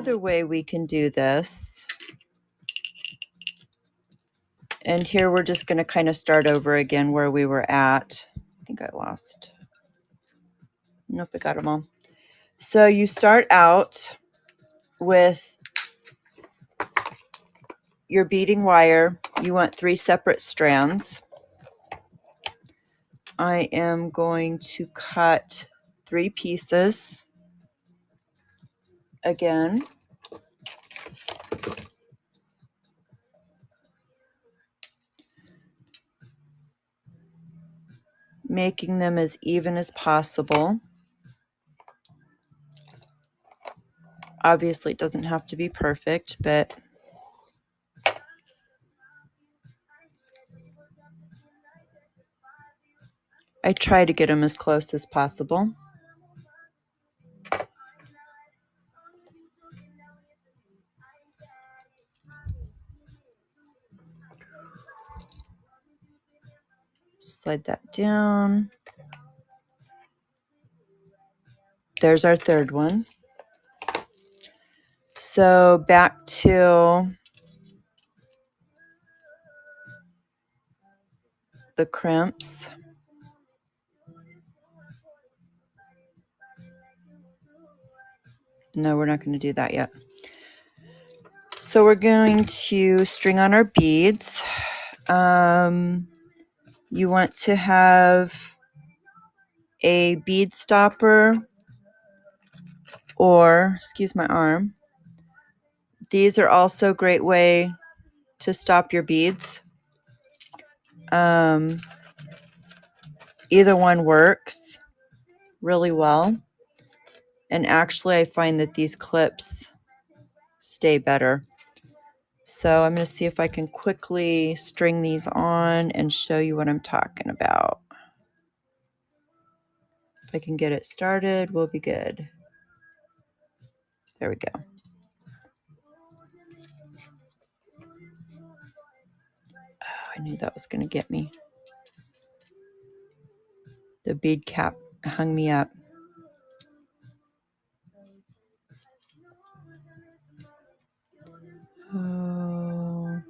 another way we can do this. And here we're just going to kind of start over again where we were at. I think I lost. Nope, I got them all. So you start out with your beading wire. You want 3 separate strands. I am going to cut 3 pieces again. Making them as even as possible. Obviously, it doesn't have to be perfect, but I try to get them as close as possible. Slide that down. There's our third one. So back to the crimps. No, we're not going to do that yet. So we're going to string on our beads. You want to have a bead stopper or, excuse my arm. These are also a great way to stop your beads. Either one works really well. And actually, I find that these clips stay better. So I'm going to see if I can quickly string these on and show you what I'm talking about. If I can get it started, we'll be good. There we go. Oh, I knew that was going to get me. The bead cap hung me up. Oh,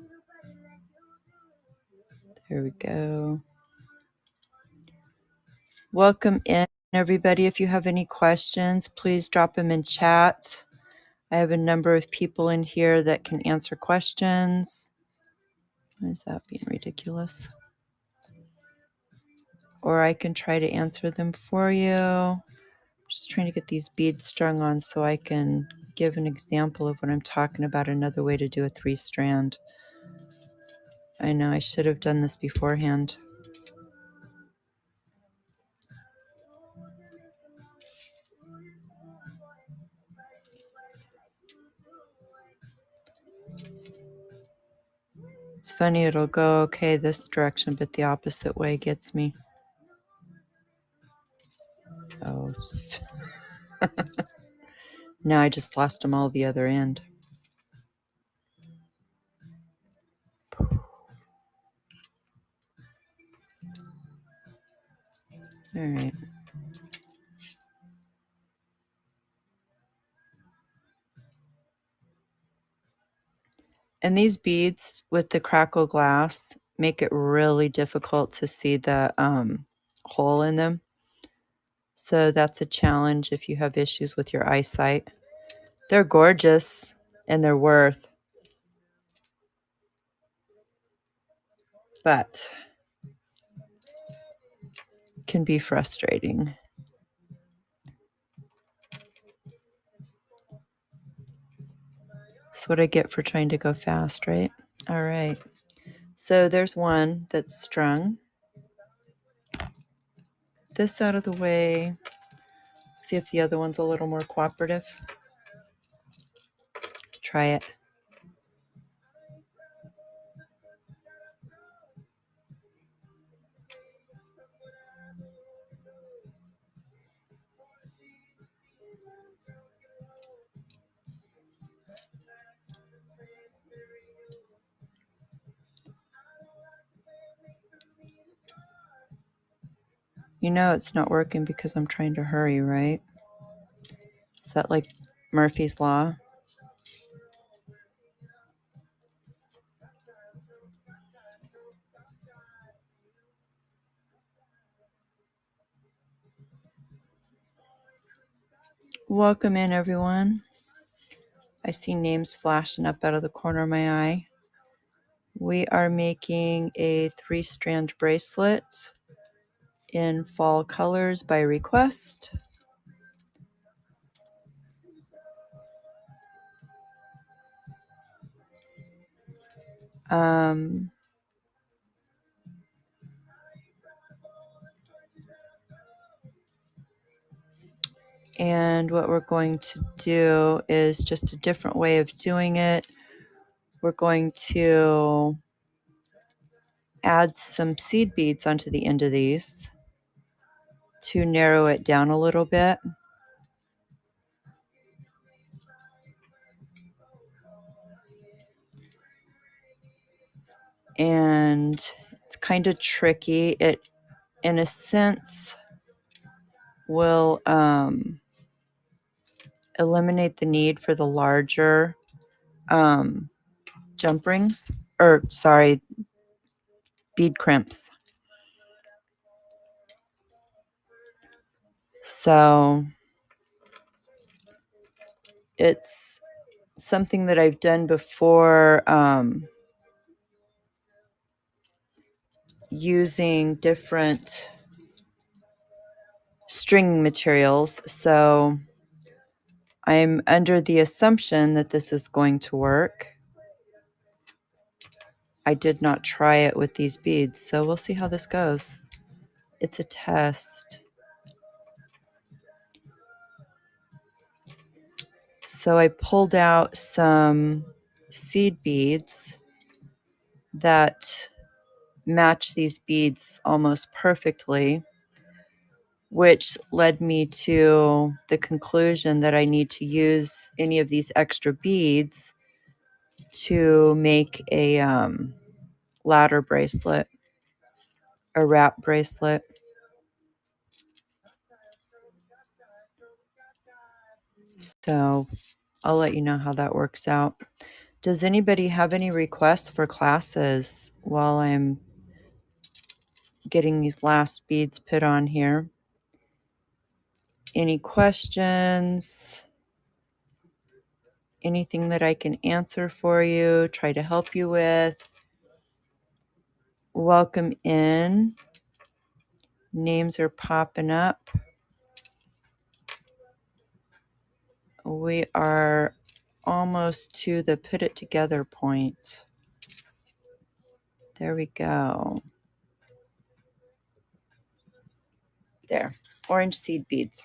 there we go. Welcome in, everybody. If you have any questions, please drop them in chat. I have a number of people in here that can answer questions. Why is that being ridiculous? Or I can try to answer them for you. Just trying to get these beads strung on so I can give an example of what I'm talking about, another way to do a 3-strand. I know I should have done this beforehand. It's funny, it'll go okay this direction, but the opposite way gets me. Oh, now I just lost them all the other end. All right. And these beads with the crackle glass make it really difficult to see the hole in them. So that's a challenge if you have issues with your eyesight. They're gorgeous and they're worth, but can be frustrating. That's what I get for trying to go fast, right? All right. So there's one that's strung. This out of the way. See if the other one's a little more cooperative. Try it. You know it's not working because I'm trying to hurry, right? Is that like Murphy's Law? Welcome in, everyone. I see names flashing up out of the corner of my eye. We are making a 3-strand bracelet in fall colors by request. And what we're going to do is just a different way of doing it. We're going to add some seed beads onto the end of these to narrow it down a little bit. And it's kind of tricky. It, in a sense, will eliminate the need for the larger jump rings, or sorry, bead crimps. So it's something that I've done before, using different string materials. So I'm under the assumption that this is going to work. I did not try it with these beads, so we'll see how this goes. It's a test. So I pulled out some seed beads that match these beads almost perfectly, which led me to the conclusion that I need to use any of these extra beads to make a ladder bracelet, a wrap bracelet. So I'll let you know how that works out. Does anybody have any requests for classes while I'm getting these last beads put on here? Any questions? Anything that I can answer for you, try to help you with? Welcome in. Names are popping up. We are almost to the put it together point. There we go. There, orange seed beads.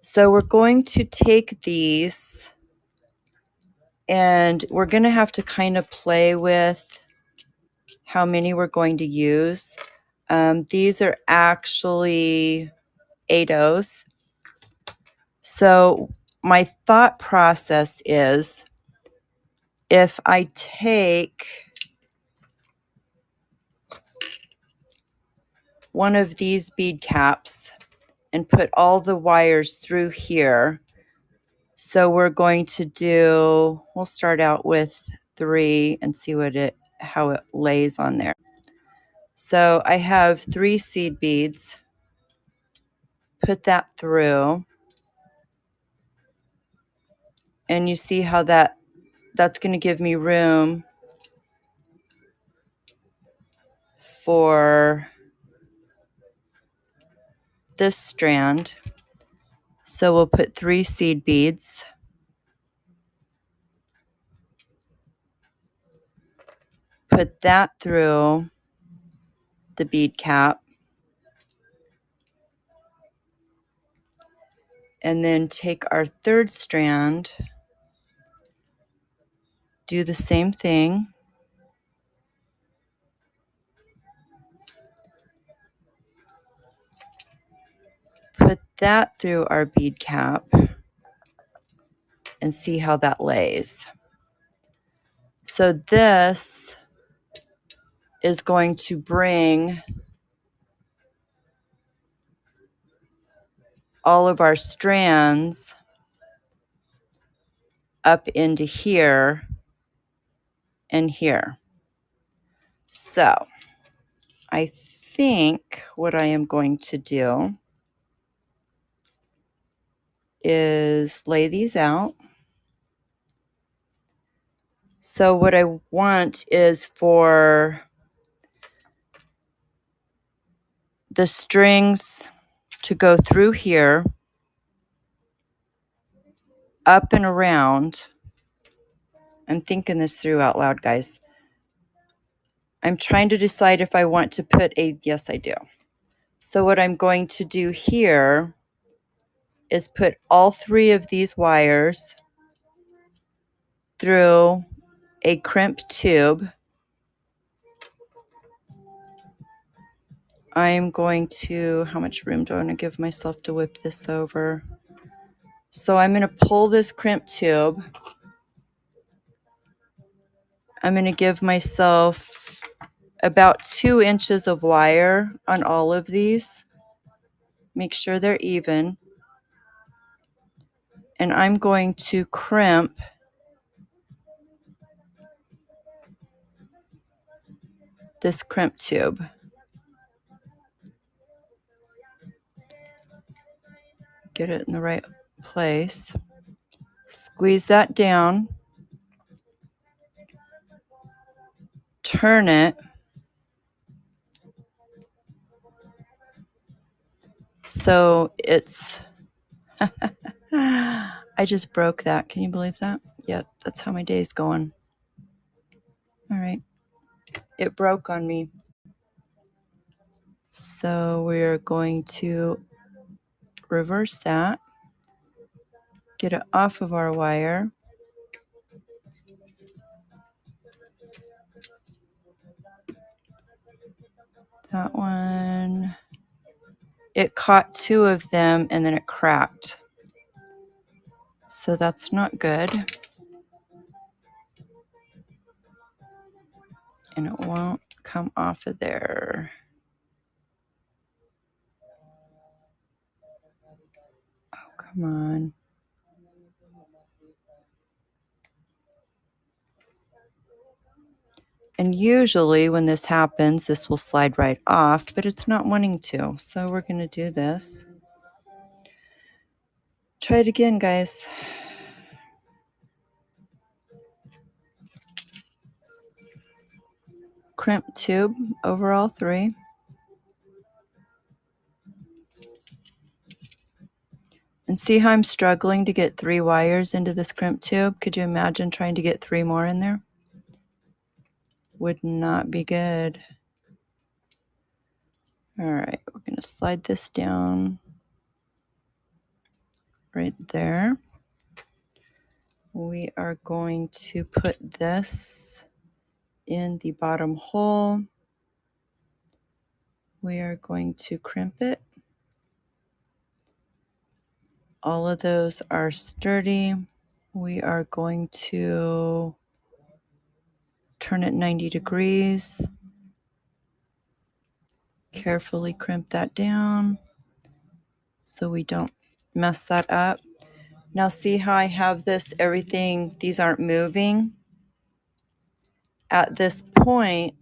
So we're going to take these and we're going to have to kind of play with how many we're going to use. These are actually 8/0s. So my thought process is, if I take one of these bead caps and put all the wires through here, so we're going to do, we'll start out with 3 and see how it lays on there. So I have 3 seed beads, put that through, and you see how that's going to give me room for this strand. So we'll put 3 seed beads, put that through the bead cap, and then take our 3rd strand, do the same thing, put that through our bead cap, and see how that lays. So this is going to bring all of our strands up into here and here. So I think what I am going to do is lay these out. So what I want is for the strings to go through here, up and around. I'm thinking this through out loud, guys. I'm trying to decide if I want to put a, yes, I do. So what I'm going to do here is put all 3 of these wires through a crimp tube. I'm going to, how much room do I want to give myself to whip this over? So I'm going to pull this crimp tube. I'm going to give myself about 2 inches of wire on all of these. Make sure they're even. And I'm going to crimp this crimp tube. Get it in the right place. Squeeze that down. Turn it. So it's, I just broke that. Can you believe that? Yeah, that's how my day's going. All right. It broke on me. So we're going to reverse that. Get it off of our wire. That one. It caught 2 of them and then it cracked. So that's not good. And it won't come off of there. Oh, come on. And usually when this happens, this will slide right off, but it's not wanting to. So we're going to do this. Try it again, guys. Crimp tube over all 3. And see how I'm struggling to get 3 wires into this crimp tube? Could you imagine trying to get 3 more in there? Would not be good. All right, we're going to slide this down right there. We are going to put this in the bottom hole. We are going to crimp it. All of those are sturdy. We are going to turn it 90 degrees. Carefully crimp that down so we don't mess that up. Now see how I have this, everything, these aren't moving. At this point,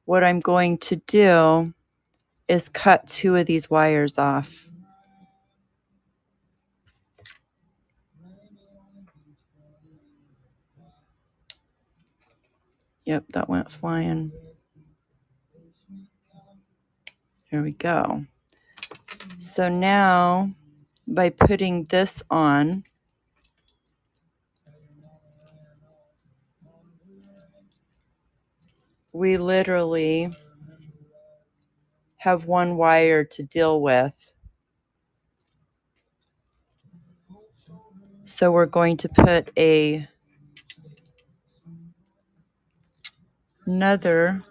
what I'm going to do is cut 2 of these wires off. Yep, that went flying. There we go. So now by putting this on, we literally have 1 wire to deal with. So we're going to put another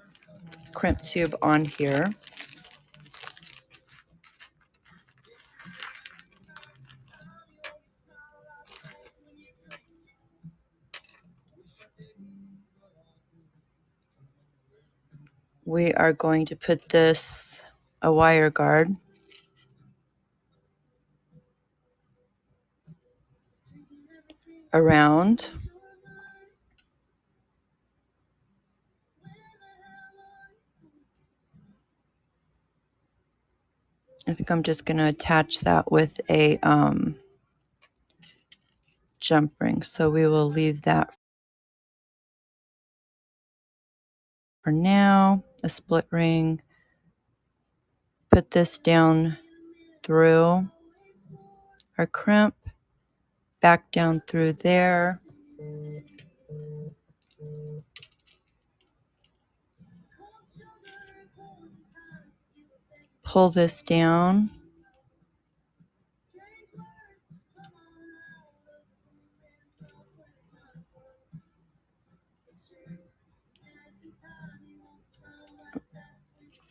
crimp tube on here. We are going to put this, a wire guard, around. I think I'm just going to attach that with a jump ring. So we will leave that for now. A split ring. Put this down through our crimp, back down through there. Pull this down.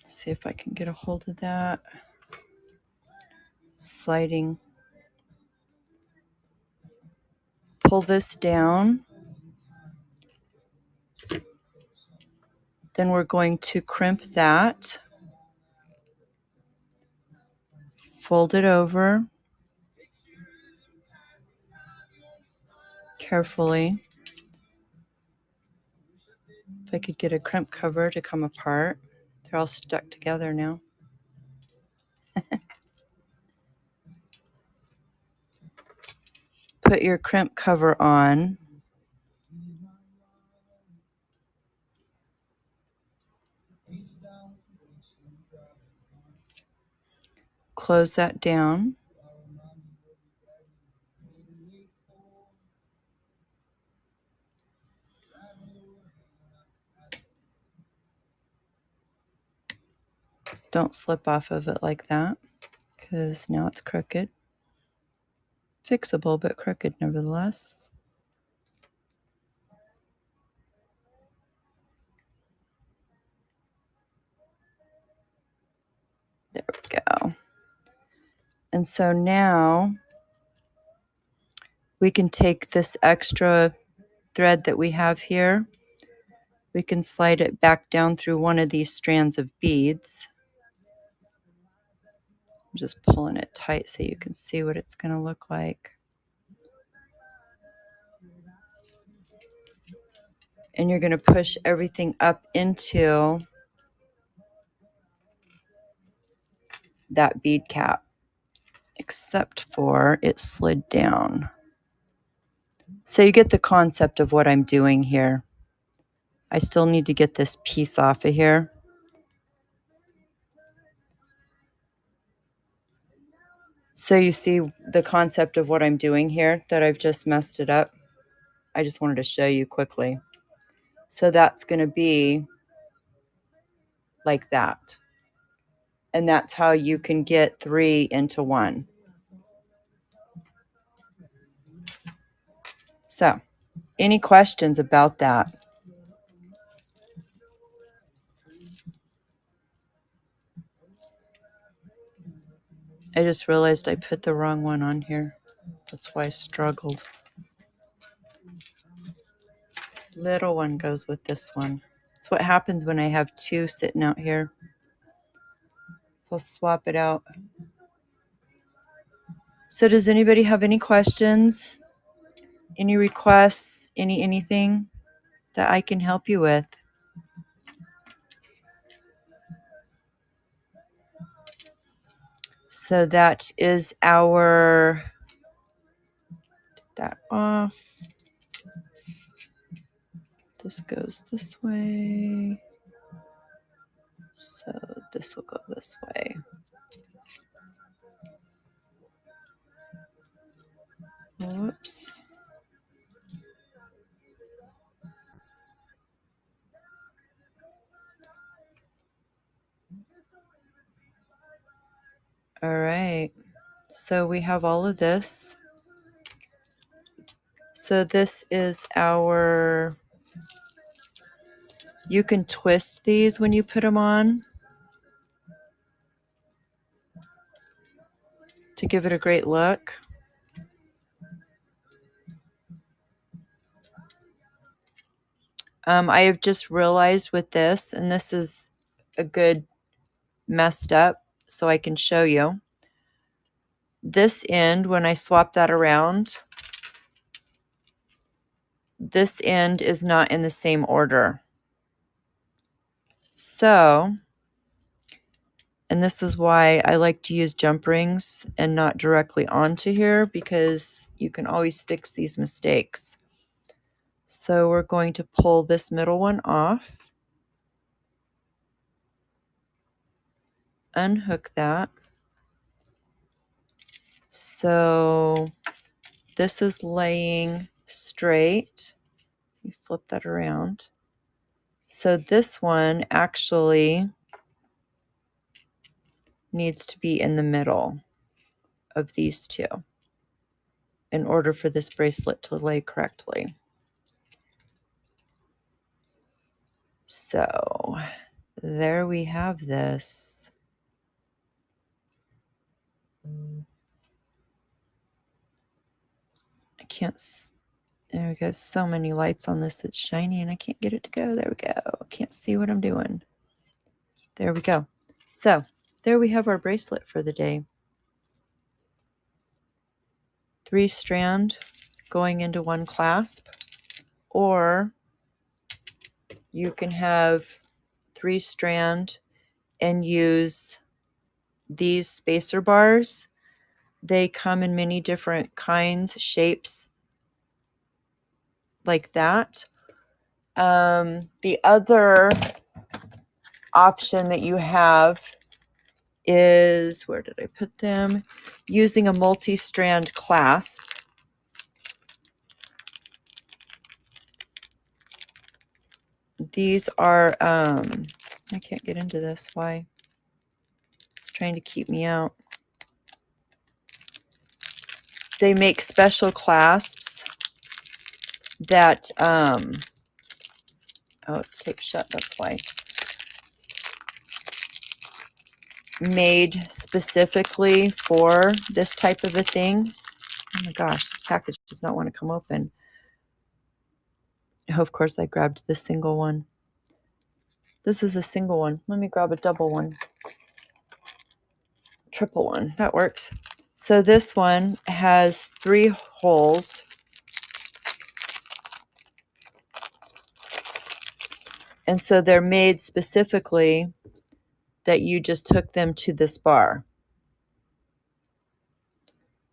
See if I can get a hold of that. Sliding. Pull this down. Then we're going to crimp that. Fold it over carefully. If I could get a crimp cover to come apart. They're all stuck together now. Put your crimp cover on. Close that down. Don't slip off of it like that, because now it's crooked. Fixable, but crooked nevertheless. There we go. And so now we can take this extra thread that we have here. We can slide it back down through one of these strands of beads. I'm just pulling it tight so you can see what it's going to look like. And you're going to push everything up into that bead cap, except for it slid down. So you get the concept of what I'm doing here. I still need to get this piece off of here. So you see the concept of what I'm doing here, that I've just messed it up. I just wanted to show you quickly. So that's going to be like that. And that's how you can get 3 into 1. So, any questions about that? I just realized I put the wrong one on here. That's why I struggled. This little one goes with this one. That's what happens when I have 2 sitting out here. So I'll swap it out. So does anybody have any questions? Any requests? Anything that I can help you with? So that is our, take that off. This goes this way. So this will go this way. Whoops. All right. So we have all of this. So this is our, you can twist these when you put them on to give it a great look. I have just realized with this, and this is a good messed up, so I can show you. This end, when I swap that around, this end is not in the same order. So, And this is why I like to use jump rings and not directly onto here, because you can always fix these mistakes. So we're going to pull this middle one off, unhook that. So this is laying straight. You flip that around. So this one actually needs to be in the middle of these two in order for this bracelet to lay correctly. So there we have this. I can't, there we go. So many lights on this that's shiny and I can't get it to go. There we go. I can't see what I'm doing. There we go. So there we have our bracelet for the day. 3 strand going into 1 clasp, or you can have 3 strand and use these spacer bars. They come in many different kinds, shapes, like that. The other option that you have is, where did I put them? Using a multi-strand clasp. These are, I can't get into this. Why? It's trying to keep me out. They make special clasps that, oh, it's taped shut, that's why. Made specifically for this type of a thing. Oh my gosh, this package does not want to come open. Oh, of course, I grabbed the single one. This is a single one. Let me grab a double one. Triple one. That works. So this one has 3 holes. And so they're made specifically that you just hook them to this bar.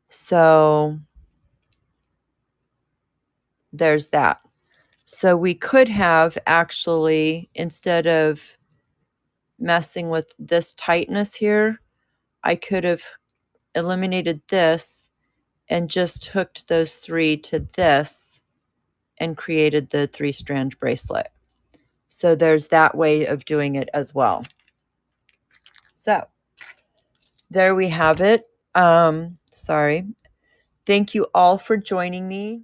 So there's that. So we could have actually, instead of messing with this tightness here, I could have eliminated this and just hooked those 3 to this and created the 3-strand bracelet. So there's that way of doing it as well. So there we have it. Sorry. Thank you all for joining me.